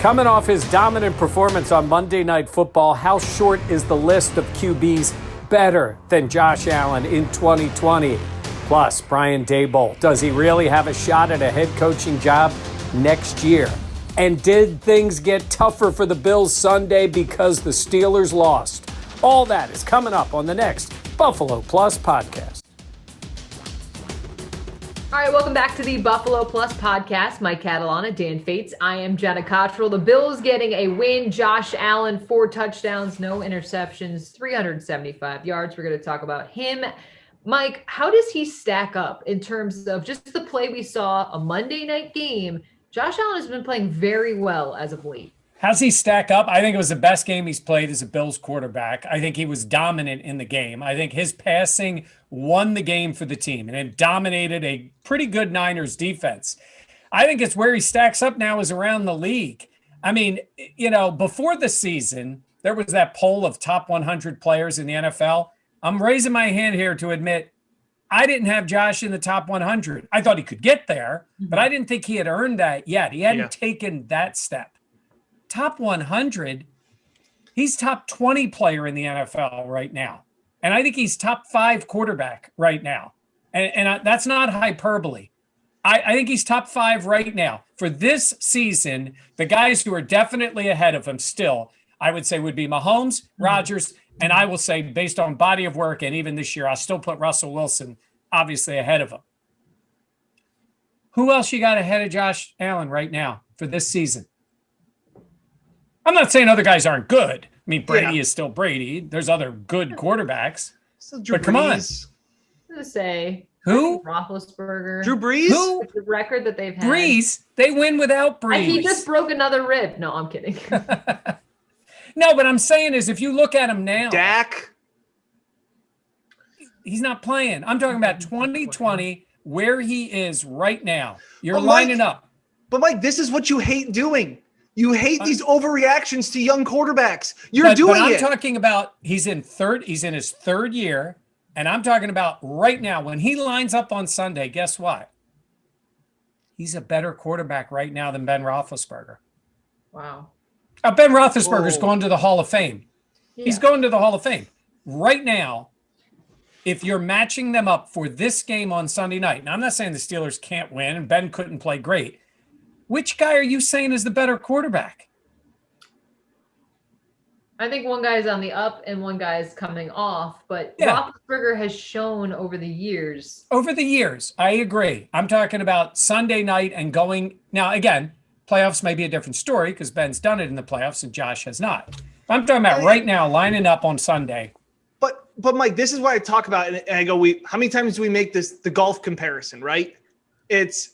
Coming off his dominant performance on Monday Night Football, how short is the list of QBs better than Josh Allen in 2020? Plus, Brian Daboll, does he really have a shot at a head coaching job next year? And did things get tougher for the Bills Sunday because the Steelers lost? All that is coming up on the next Buffalo Plus podcast. All right, welcome back to the Buffalo Plus podcast. Mike Catalana, Dan Fetes. I am Jenna Cottrell. The Bills getting a win. Josh Allen, 4 touchdowns, no interceptions, 375 yards. We're going to talk about him. Mike, how does he stack up in terms of just the play we saw, a Monday night game? Josh Allen has been playing very well as of late. How's he stack up? I think it was the best game he's played as a Bills quarterback. I think he was dominant in the game. I think his passing won the game for the team, and it dominated a pretty good Niners defense. I think it's where he stacks up now is around the league. I mean, you know, before the season, there was that poll of top 100 players in the NFL. I'm raising my hand here to admit I didn't have Josh in the top 100. I thought he could get there, but I didn't think he had earned that yet. He hadn't taken that step. Top 100, he's top 20 player in the NFL right now. And I think he's top 5 quarterback right now. And that's not hyperbole. I think he's top 5 right now. For this season, the guys who are definitely ahead of him still, I would say would be Mahomes, Rodgers, and I will say based on body of work, and even this year, I'll still put Russell Wilson obviously ahead of him. Who else you got ahead of Josh Allen right now for this season? I'm not saying other guys aren't good. I mean, Brady is still Brady. There's other good quarterbacks. But come on. I'm going to say who? Roethlisberger. Drew Brees? Who? The record that they've had. Brees. They win without Brees. And he just broke another rib. No, I'm kidding. No, but I'm saying is if you look at him now. Dak. He's not playing. I'm talking about 2020, where he is right now. You're lining up. But, Mike, this is what you hate doing. You hate these overreactions to young quarterbacks. You're doing it. I'm talking about he's in his third year, and I'm talking about right now when he lines up on Sunday, guess what? He's a better quarterback right now than Ben Roethlisberger. Wow. Ben Roethlisberger's going to the Hall of Fame. Yeah. He's going to the Hall of Fame. Right now, if you're matching them up for this game on Sunday night, and I'm not saying the Steelers can't win and Ben couldn't play great, which guy are you saying is the better quarterback? I think one guy is on the up and one guy is coming off, but Roethlisberger has shown over the years. Over the years, I agree. I'm talking about Sunday night and going. Now, again, playoffs may be a different story because Ben's done it in the playoffs and Josh has not. I'm talking about right now lining up on Sunday. But Mike, this is why I talk about it. And I go, how many times do we make the golf comparison, right? It's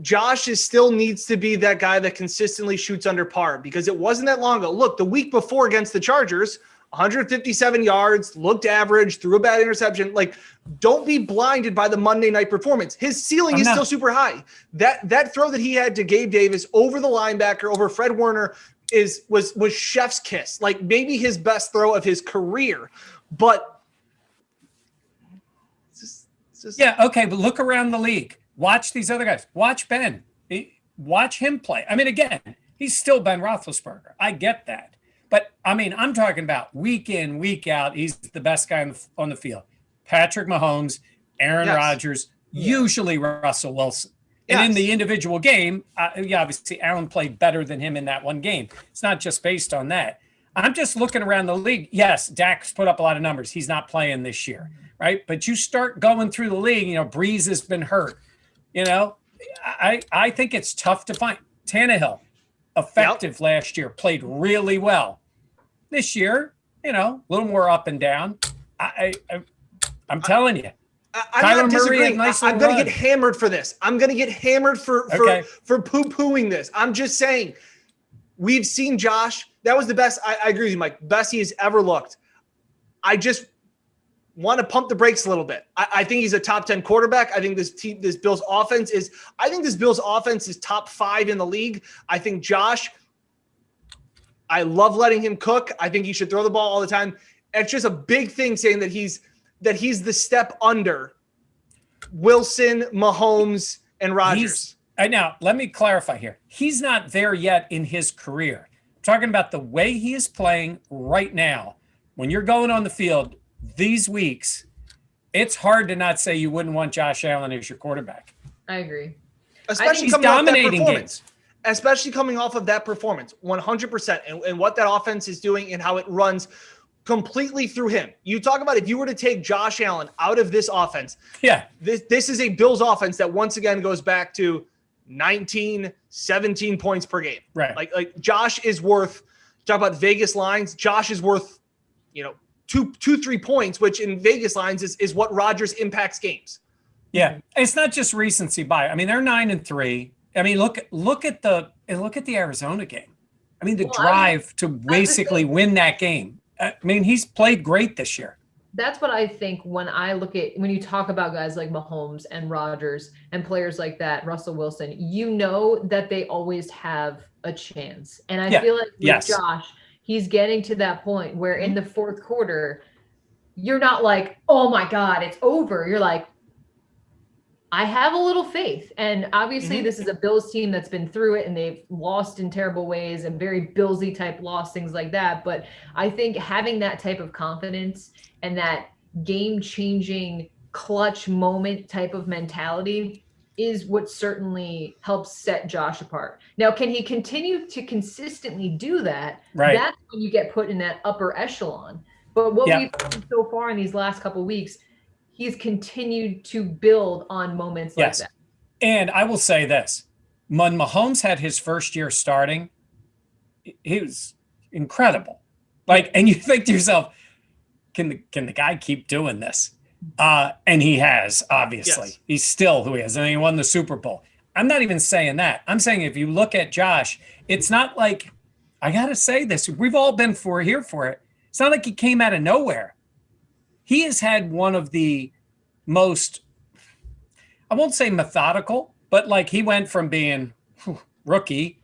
Josh still needs to be that guy that consistently shoots under par because it wasn't that long ago. Look, the week before against the Chargers, 157 yards, looked average, threw a bad interception. Like, don't be blinded by the Monday night performance. His ceiling is still super high. That throw that he had to Gabe Davis over the linebacker, over Fred Warner was chef's kiss. Like maybe his best throw of his career. But it's just okay, but look around the league. Watch these other guys. Watch Ben. Watch him play. I mean, again, he's still Ben Roethlisberger. I get that. But, I mean, I'm talking about week in, week out, he's the best guy on the field. Patrick Mahomes, Aaron Rodgers, usually Russell Wilson. And in the individual game, obviously Allen played better than him in that one game. It's not just based on that. I'm just looking around the league. Yes, Dak's put up a lot of numbers. He's not playing this year, right? But you start going through the league, Breeze has been hurt. I think it's tough to find. Tannehill, effective last year, played really well. This year, a little more up and down. I'm telling you. I'm not disagreeing. I'm going to get hammered for this. I'm going to get hammered for poo-pooing this. I'm just saying, we've seen Josh. That was the best. I agree with you, Mike. Best he has ever looked. I just want to pump the brakes a little bit. I think he's a top 10 quarterback. I think this Bills offense is top 5 in the league. I think Josh, I love letting him cook. I think he should throw the ball all the time. It's just a big thing saying that he's the step under Wilson, Mahomes, and Rodgers. Now, let me clarify here. He's not there yet in his career. I'm talking about the way he is playing right now. When you're going on the field these weeks, it's hard to not say you wouldn't want Josh Allen as your quarterback. I agree. Especially coming off that performance. Especially coming off of that performance, 100%. And what that offense is doing and how it runs completely through him. You talk about if you were to take Josh Allen out of this offense. Yeah. This is a Bills offense that once again goes back to 19, 17 points per game. Right. Like Josh is worth, talk about Vegas lines, Josh is worth, 2-3 points, which in Vegas lines is what Rodgers impacts games. Yeah. It's not just recency bias. I mean, they're 9-3. I mean, look at the Arizona game. I mean, the drive to basically win that game. I mean, he's played great this year. That's what I think when you talk about guys like Mahomes and Rodgers and players like that, Russell Wilson, that they always have a chance. And I feel like with Josh, he's getting to that point where in the fourth quarter, you're not like, oh my God, it's over. You're like, I have a little faith. And obviously this is a Bills team that's been through it and they've lost in terrible ways and very Billsy type loss, things like that. But I think having that type of confidence and that game-changing clutch moment type of mentality is what certainly helps set Josh apart. Now, can he continue to consistently do that? Right. That's when you get put in that upper echelon. But what we've seen so far in these last couple of weeks, he's continued to build on moments like that. And I will say this. When Mahomes had his first year starting, he was incredible. And you think to yourself, can the guy keep doing this? And he has, obviously. Yes. He's still who he is. And he won the Super Bowl. I'm not even saying that. I'm saying if you look at Josh, it's not like, I got to say this, we've all been here for it. It's not like he came out of nowhere. He has had one of the most, I won't say methodical, but he went from being rookie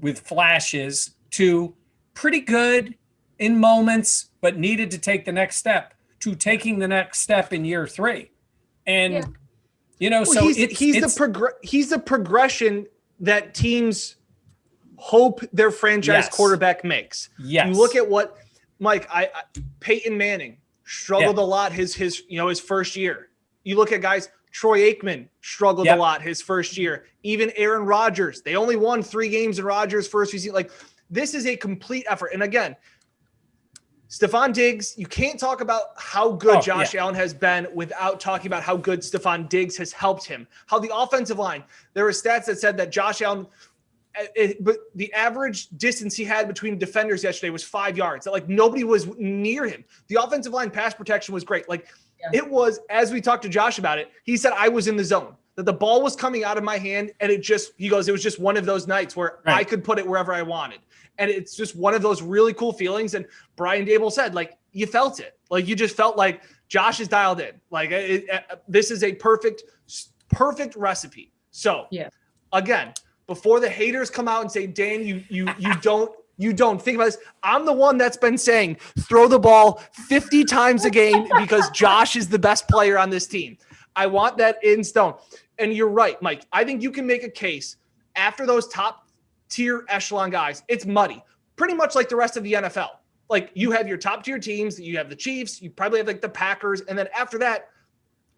with flashes to pretty good in moments, but needed to take the next step to taking the next step in year 3. And, so he's the progression that teams hope their franchise quarterback makes. Yes. You look at what Peyton Manning struggled a lot his first year. You look at guys, Troy Aikman struggled a lot his first year. Even Aaron Rodgers, they only won 3 games in Rodgers' first season. This is a complete effort. And again, Stephon Diggs, you can't talk about how good Josh Allen has been without talking about how good Stephon Diggs has helped him. How the offensive line, there were stats that said that Josh Allen, but the average distance he had between defenders yesterday was 5 yards. That nobody was near him. The offensive line pass protection was great. It was, as we talked to Josh about it, he said, I was in the zone, that the ball was coming out of my hand. And it was just one of those nights where I could put it wherever I wanted. And it's just one of those really cool feelings. And Brian Daboll said, you felt it. You just felt like Josh is dialed in. This is a perfect recipe. So again, before the haters come out and say, Dan, you don't think about this. I'm the one that's been saying throw the ball 50 times a game because Josh is the best player on this team. I want that in stone. And you're right, Mike. I think you can make a case after those top tier echelon guys. It's muddy, pretty much like the rest of the NFL. You have your top tier teams. You have the Chiefs. You probably have the Packers. And then after that,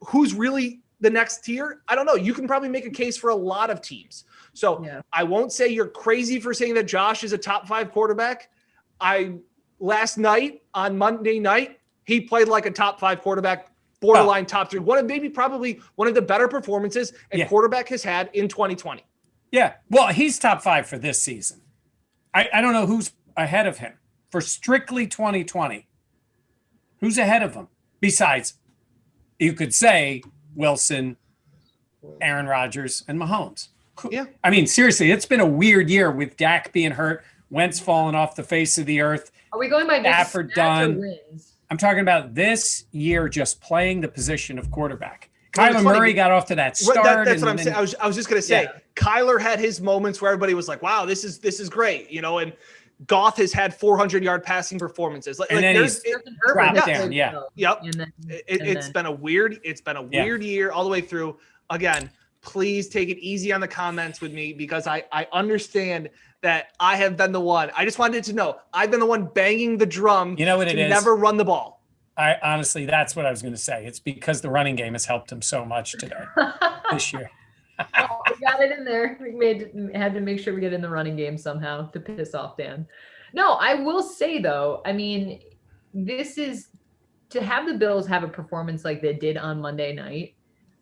who's really the next tier? I don't know. You can probably make a case for a lot of teams. So I won't say you're crazy for saying that Josh is a top 5 quarterback. Last night on Monday night, he played like a top 5 quarterback, borderline top 3. Probably one of the better performances a quarterback has had in 2020. Yeah. Well, he's top 5 for this season. I don't know who's ahead of him for strictly 2020. Who's ahead of him? Besides, you could say Wilson, Aaron Rodgers, and Mahomes. Yeah. I mean, seriously, it's been a weird year with Dak being hurt, Wentz falling off the face of the earth. Are we going by Stafford done? I'm talking about this year just playing the position of quarterback. Kyler Murray got off to that start. That's what I'm saying. I was just going to say, Kyler had his moments where everybody was like, wow, this is great. And Goff has had 400-yard passing performances. And then he's dropped down. Yeah. Yep. It's been a weird year all the way through. Again, please take it easy on the comments with me, because I understand that I have been the one. I just wanted to know, I've been the one banging the drum You know what it to is? never run the ball. I honestly, that's what I was going to say. It's because the running game has helped him so much today, this year. Well, we got it in there. Had to make sure we get in the running game somehow to piss off Dan. No, I will say though, I mean, this is to have the Bills have a performance like they did on Monday night,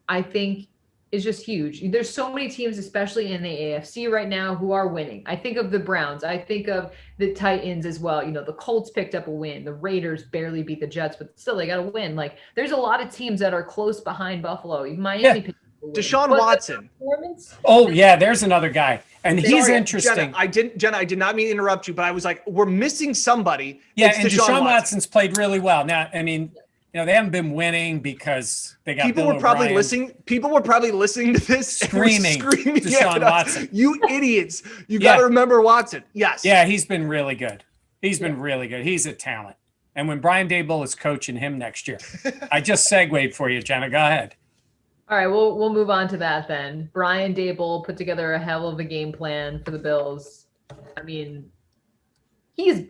I think is just huge. There's so many teams, especially in the AFC right now, who are winning. I think of the Browns. I think of the Titans as well. You know, the Colts picked up a win. The Raiders barely beat the Jets, but still they got a win. Like, there's a lot of teams that are close behind Buffalo. Miami picked up a win. Deshaun Watson. Oh, yeah, there's another guy. And he's interesting. Jenna, I did not mean to interrupt you, but I was like, we're missing somebody. Yeah, and Deshaun Watson's played really well. Now, I mean, you know, they haven't been winning because they got People were probably listening to this screaming Deshaun Watson. You idiots. You got to remember Watson. Yes. Yeah, he's been really good. He's been really good. He's a talent. And when Brian Daboll is coaching him next year, I just segued for you, Jenna. Go ahead. All right, we'll move on to that then. Brian Daboll put together a hell of a game plan for the Bills. I mean, he's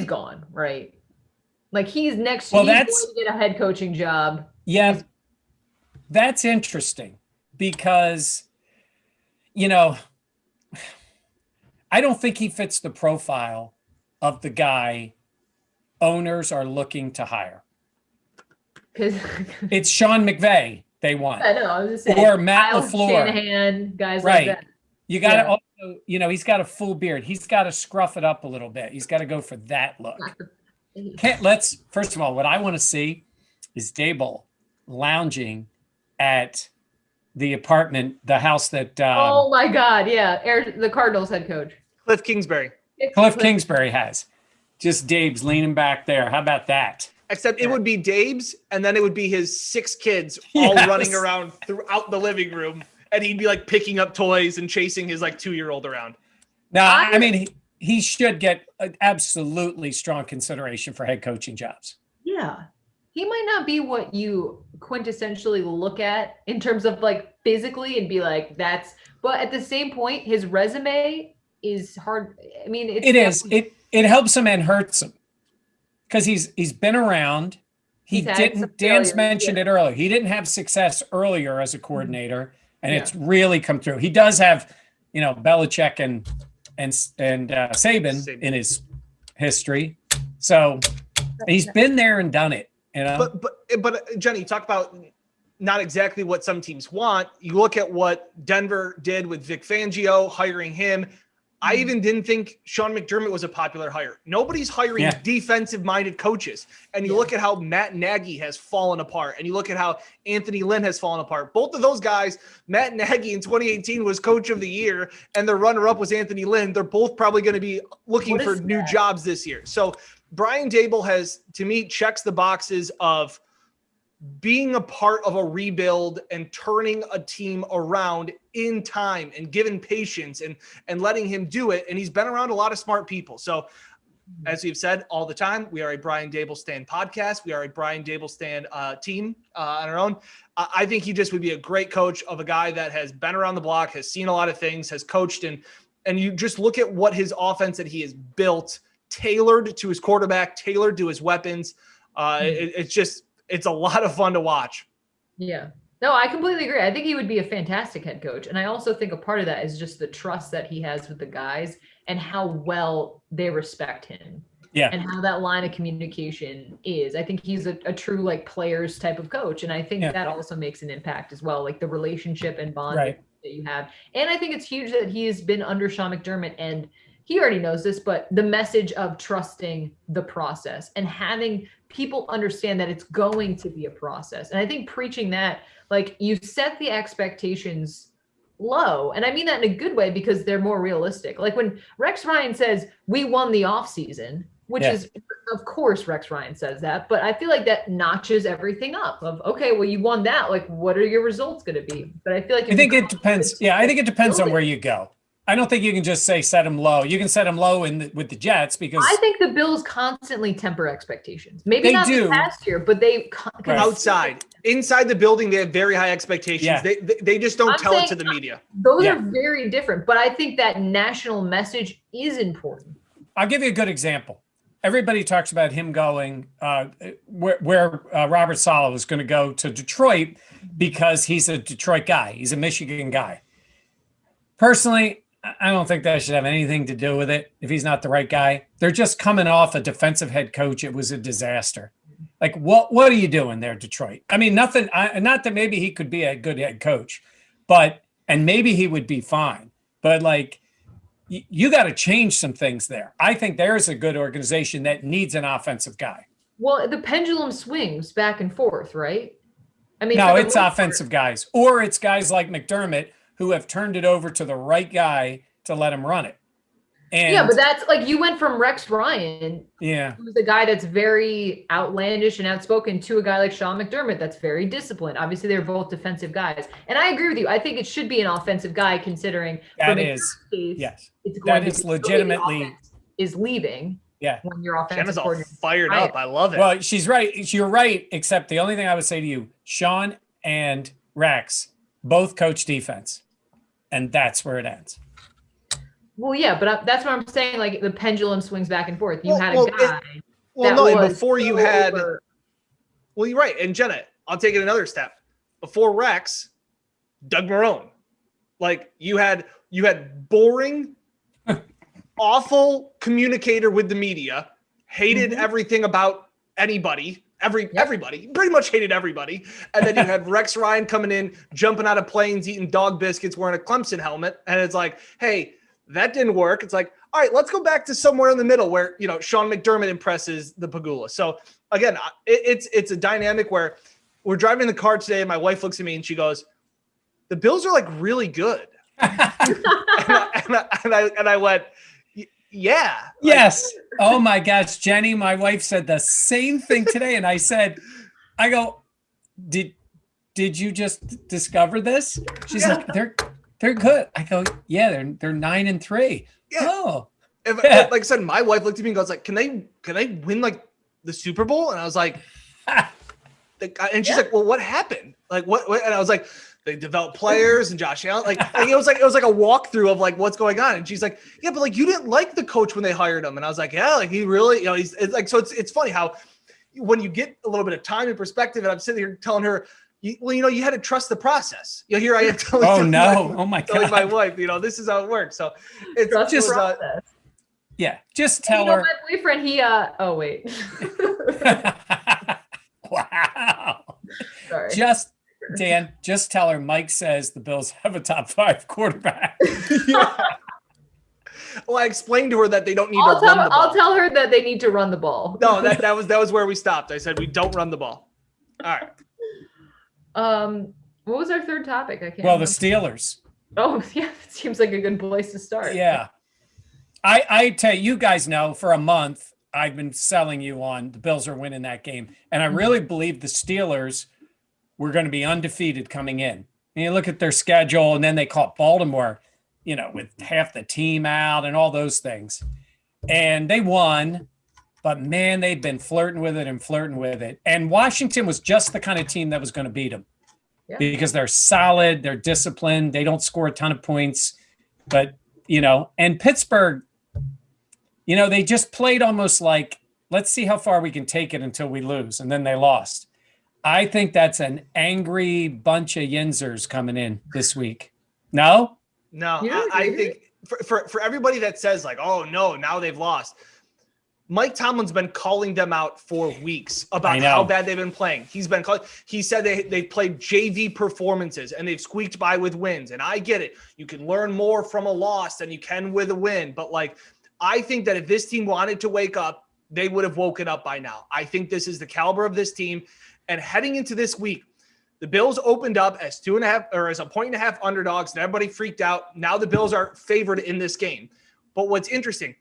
gone, right? Like, he's going to get a head coaching job. Yeah, that's interesting because, you know, I don't think he fits the profile of the guy owners are looking to hire. It's Sean McVay they want. I know. I was just saying, or Matt Kyle LaFleur. Shanahan, guys right. like that. You got to also, you know, he's got a full beard. He's got to scruff it up a little bit. He's got to go for that look. First of all, what I want to see is Daboll lounging at the house that. Oh my God. Yeah. The Cardinals head coach. Cliff Kingsbury. Cliff Kingsbury has. Just Dave's leaning back there. How about that? Except it would be Dave's, and then it would be his 6 kids all running around throughout the living room, and he'd be like picking up toys and chasing his like 2-year-old around. Now, I mean, he should get absolutely strong consideration for head coaching jobs. Yeah. He might not be what you quintessentially look at in terms of like physically and be like, but at the same point, his resume is hard. I mean, it helps him and hurts him. Because he's been around. Dan's mentioned it earlier. He didn't have success earlier as a coordinator, and it's really come through. He does have, you know, Belichick and Saban in his history. So he's been there and done it. You know? But Jenny, you talk about not exactly what some teams want. You look at what Denver did with Vic Fangio, hiring him. I even didn't think Sean McDermott was a popular hire. Nobody's hiring defensive-minded coaches. And you look at how Matt Nagy has fallen apart, and you look at how Anthony Lynn has fallen apart. Both of those guys, Matt Nagy in 2018 was coach of the year, and the runner-up was Anthony Lynn. They're both probably going to be looking for new jobs this year. So Brian Daboll has, to me, checks the boxes of being a part of a rebuild and turning a team around in time and giving patience and letting him do it. And he's been around a lot of smart people. So as we've said all the time, we are a Brian Daboll Stand podcast. We are a Brian Daboll Stand team on our own. I think he just would be a great coach of a guy that has been around the block, has seen a lot of things, has coached. And you just look at what his offense that he has built, tailored to his quarterback, tailored to his weapons. It's a lot of fun to watch. Yeah. No, I completely agree. I think he would be a fantastic head coach. And I also think a part of that is just the trust that he has with the guys and how well they respect him. Yeah. And how that line of communication is. I think he's a true like players type of coach. And I think that also makes an impact as well, like the relationship and bond that you have. And I think it's huge that he has been under Sean McDermott, and he already knows this, but the message of trusting the process and having people understand that it's going to be a process. And I think preaching that, like, you set the expectations low. And I mean that in a good way because they're more realistic. Like when Rex Ryan says, we won the offseason, which is, of course, Rex Ryan says that, but I feel like that notches everything up of, okay, well, you won that. Like, what are your results going to be? But I feel like, I think it depends. Yeah. I think it depends on where you go. I don't think you can just say set him low. You can set him low with the Jets because I think the Bills constantly temper expectations. Maybe They not do. this past year, but they Right. Outside. Inside the building, they have very high expectations. Yeah. They just don't I'm tell it saying to the media. Those Yeah. are very different, but I think that national message is important. I'll give you a good example. Everybody talks about him going where Robert Saleh was going to go to Detroit because he's a Detroit guy. He's a Michigan guy. Personally, I don't think that should have anything to do with it if he's not the right guy. They're just coming off a defensive head coach. It was a disaster. Like, what are you doing there, Detroit? I mean, nothing. Not that maybe he could be a good head coach, and maybe he would be fine. But like, you got to change some things there. I think there's a good organization that needs an offensive guy. Well, the pendulum swings back and forth, right? I mean, No, for the it's most offensive guys, or it's guys like McDermott who have turned it over to the right guy to let him run it. And yeah, but that's like you went from Rex Ryan, yeah, who's a guy that's very outlandish and outspoken, to a guy like Sean McDermott that's very disciplined. Obviously, they're both defensive guys, and I agree with you. I think it should be an offensive guy, considering that for is case, yes, it's going that to is be the way the legitimately offense is leaving. Yeah. When your offensive Jenna's all coordinator fired up. I love it. Well, she's right. You're right. Except the only thing I would say to you, Sean and Rex both coach defense, and that's where it ends. Well, yeah, but that's what I'm saying. Like the pendulum swings back and forth. You had a guy. And before you had, over. well, you're right. And Jenna, I'll take it another step. Before Rex, Doug Marrone. Like you had boring, awful communicator with the media, hated everything about anybody. Everybody pretty much hated everybody. And then you had Rex Ryan coming in, jumping out of planes, eating dog biscuits, wearing a Clemson helmet. And it's like, hey, that didn't work. It's like, all right, let's go back to somewhere in the middle where, Sean McDermott impresses the Pagula. So again, it's a dynamic where we're driving in the car today and my wife looks at me and she goes, the Bills are like really good. and I went, yeah. Yes. Oh my gosh, Jenny, my wife said the same thing today. And I go, did you just discover this? She's like, they're good. I go, yeah, they're 9-3. Yeah. Oh. Like I said, my wife looked at me and goes like, can they win like the Super Bowl? And I was like, and she's like, well, what happened? Like what? And I was like, they developed players and Josh Allen. Like it was like a walkthrough of like what's going on. And she's like, yeah, but like you didn't like the coach when they hired him. And I was like, yeah, like he really, it's like, so it's funny how when you get a little bit of time and perspective, and I'm sitting here telling her, you had to trust the process. Here I am telling my God, my wife, this is how it works. So it's Trust just the process. Yeah, just tell her. My boyfriend, oh wait. Wow. Sorry. Dan, just tell her Mike says the Bills have a top 5 quarterback. Yeah. Well, I explained to her that they don't need to run the ball. I'll tell her that they need to run the ball. No, that was where we stopped. I said we don't run the ball. All right. What was our third topic? I can't Well, remember. the Steelers. Oh, yeah. It seems like a good place to start. Yeah. I tell you guys know for a month, I've been selling you on the Bills are winning that game. And I really believe the Steelers were going to be undefeated coming in. And you look at their schedule, and then they caught Baltimore, with half the team out and all those things. And they won, but man, they've been flirting with it. And Washington was just the kind of team that was going to beat them. Yeah. Because they're solid, they're disciplined, they don't score a ton of points. But, and Pittsburgh, they just played almost like, let's see how far we can take it until we lose. And then they lost. I think that's an angry bunch of yinzers coming in this week. No? No, I think for everybody that says like, oh no, now they've lost. Mike Tomlin's been calling them out for weeks about how bad they've been playing. He said they played JV performances and they've squeaked by with wins. And I get it. You can learn more from a loss than you can with a win. But like, I think that if this team wanted to wake up, they would have woken up by now. I think this is the caliber of this team. And heading into this week, the Bills opened up as 2.5 or as a 1.5 underdogs, and everybody freaked out. Now the Bills are favored in this game. But what's interesting,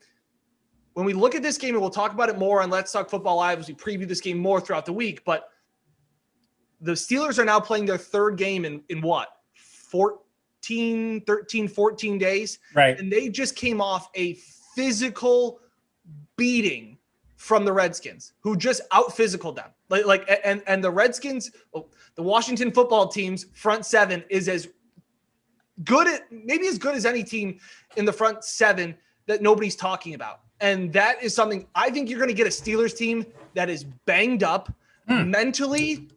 when we look at this game, and we'll talk about it more on Let's Talk Football Live as we preview this game more throughout the week, but the Steelers are now playing their third game in what, 14 15, 13, 14 days. Right. And they just came off a physical beating from the Redskins, who just out-physicaled them. And the Redskins, the Washington football team's front seven is as good maybe as good as any team in the front seven that nobody's talking about. And that is something I think you're going to get a Steelers team that is banged up, mentally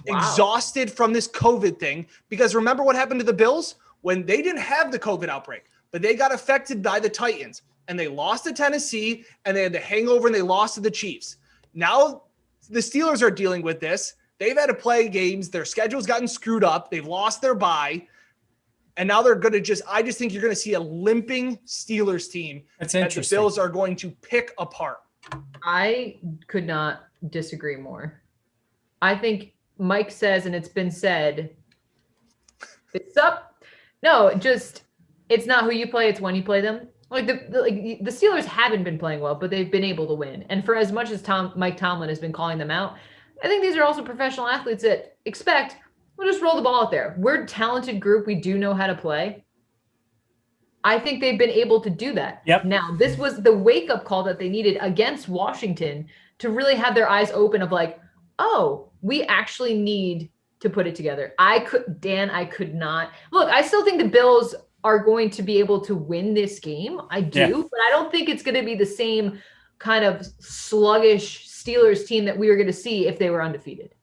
exhausted from this COVID thing. Because remember what happened to the Bills when they didn't have the COVID outbreak, but they got affected by the Titans and they lost to Tennessee and they had the hangover and they lost to the Chiefs. Now the Steelers are dealing with this. They've had to play games. Their schedule's gotten screwed up. They've lost their bye. And now they're going to I just think you're going to see a limping Steelers team That's that interesting. the Bills are going to pick apart. I could not disagree more. I think Mike says, and it's been said, it's up. No, it's not who you play, it's when you play them. Like the Steelers haven't been playing well, but they've been able to win. And for as much as Mike Tomlin has been calling them out, I think these are also professional athletes that expect, we'll just roll the ball out there. We're a talented group. We do know how to play. I think they've been able to do that. Yep. Now, this was the wake-up call that they needed against Washington to really have their eyes open of like, oh, we actually need to put it together. I could not. Look, I still think the Bills are going to be able to win this game. I do, but I don't think it's going to be the same kind of sluggish Steelers team that we were going to see if they were undefeated.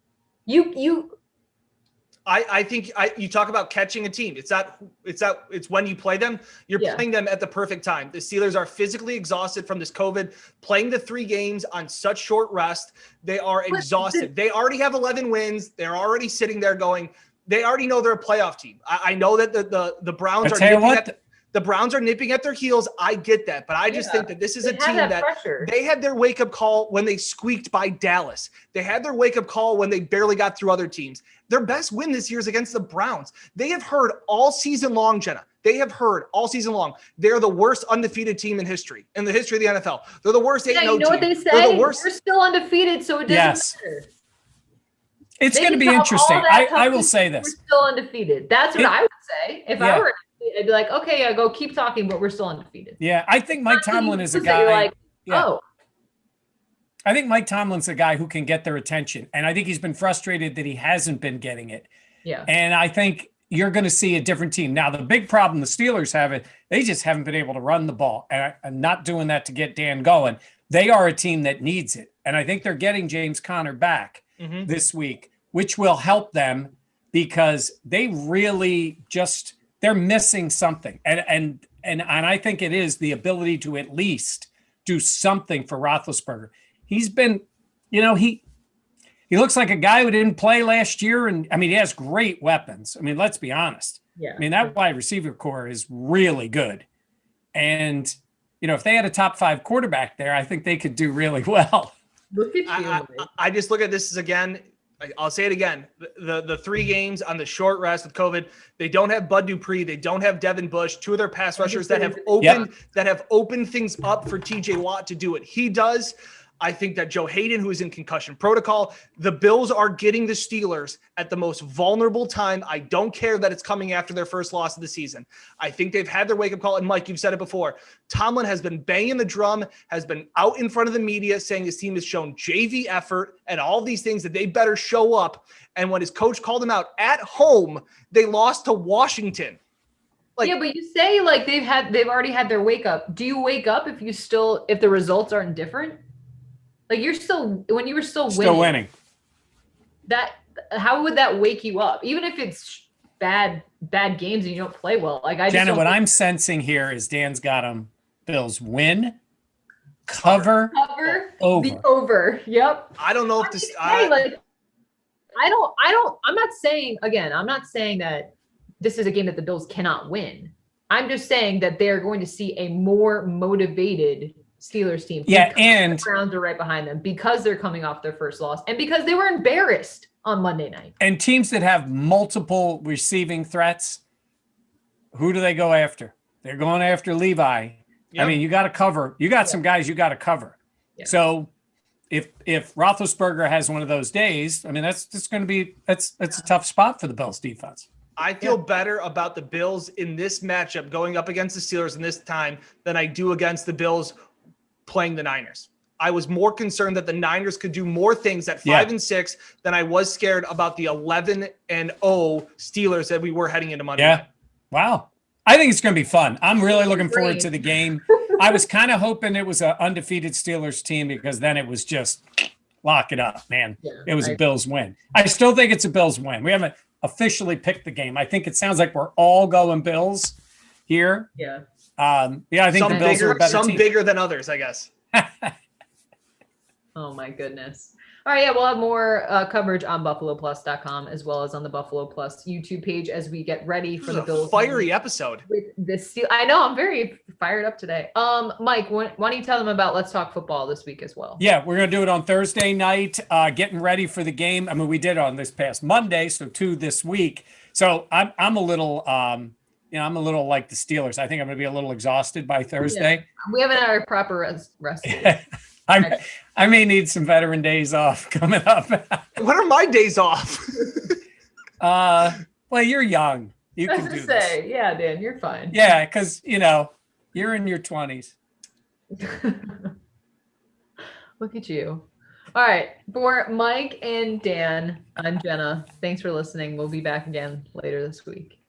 I think you talk about catching a team. It's when you play them, you're playing them at the perfect time. The Steelers are physically exhausted from this COVID, playing the 3 games on such short rest. They are exhausted. They already have 11 wins. They're already sitting there going, they already know they're a playoff team. I know that the Browns the Browns are nipping at their heels. I get that, but I just think that this is a team that they had their wake-up call when they squeaked by Dallas. They had their wake-up call when they barely got through other teams. Their best win this year is against the Browns. They have heard all season long, Jenna. They have heard all season long. They're the worst undefeated team in the history of the NFL. They're the worst 8-0 team. You know what they say? They're the worst. We're still undefeated, so it doesn't matter. It's going to be interesting. I will say this. We're still undefeated. That's what I would say. If I were, I'd be like, okay, I go keep talking, but we're still undefeated. Yeah, I think Mike Tomlin is a guy. Oh. I think Mike Tomlin's a guy who can get their attention. And I think he's been frustrated that he hasn't been getting it. Yeah. And I think you're going to see a different team. Now, the big problem the Steelers have, they just haven't been able to run the ball. And I'm not doing that to get Dan going. They are a team that needs it. And I think they're getting James Conner back this week, which will help them because they really they're missing something. And I think it is the ability to at least do something for Roethlisberger. He's been, he looks like a guy who didn't play last year. And I mean, he has great weapons. I mean, let's be honest. Yeah. I mean, that wide receiver core is really good. And, if they had a top 5 quarterback there, I think they could do really well. Look at you. I just look at this as again, I'll say it again. The 3 games on the short rest with COVID, they don't have Bud Dupree. They don't have Devin Bush, 2 of their pass rushers that have opened things up for TJ Watt to do what he does. I think that Joe Hayden, who is in concussion protocol, the Bills are getting the Steelers at the most vulnerable time. I don't care that it's coming after their first loss of the season. I think they've had their wake-up call. And Mike, you've said it before. Tomlin has been banging the drum, has been out in front of the media saying his team has shown JV effort and all these things that they better show up. And when his coach called him out at home, they lost to Washington. But you say they've already had their wake up. Do you wake up if the results aren't different? Like when you were still winning. That how would that wake you up? Even if it's bad games and you don't play well. Jenna, what I'm sensing here is Dan's got them. Bills win, cover, over. The over. Yep. I don't know if this. I'm not saying that this is a game that the Bills cannot win. I'm just saying that they're going to see a more motivated Steelers team. Yeah, and the Browns are right behind them because they're coming off their first loss and because they were embarrassed on Monday night. And teams that have multiple receiving threats, who do they go after? They're going after Levi. Yep. I mean, you got to cover. You got some guys you got to cover. Yep. So if Roethlisberger has one of those days, I mean, that's a tough spot for the Bills defense. I feel better about the Bills in this matchup going up against the Steelers in this time than I do against the Bills playing the Niners. I was more concerned that the Niners could do more things at 5-6 than I was scared about the 11-0 Steelers that we were heading into Monday night. Wow. I think it's going to be fun. I'm really looking forward to the game. I was kind of hoping it was an undefeated Steelers team because then it was just lock it up, man. Yeah, it was a Bills win. I still think it's a Bills win. We haven't officially picked the game. I think it sounds like we're all going Bills here. Yeah. I think some the Bills are a better some team. Bigger than others, I guess. Oh my goodness. All right, yeah, we'll have more coverage on BuffaloPlus.com as well as on the Buffalo Plus YouTube page as we get ready for the Bills. Fiery episode. With the I know, I'm very fired up today. Mike, why don't you tell them about Let's Talk Football this week as well? Yeah, we're going to do it on Thursday night, getting ready for the game. I mean, we did it on this past Monday, so 2 this week. So I'm a little, I'm a little like the Steelers. I think I'm going to be a little exhausted by Thursday. Yeah. We haven't had our proper rest. I may need some veteran days off coming up. What are my days off? Well, you're young. You can do this. Yeah, Dan, you're fine. Yeah, because, you're in your 20s. Look at you. All right. For Mike and Dan, I'm Jenna. Thanks for listening. We'll be back again later this week.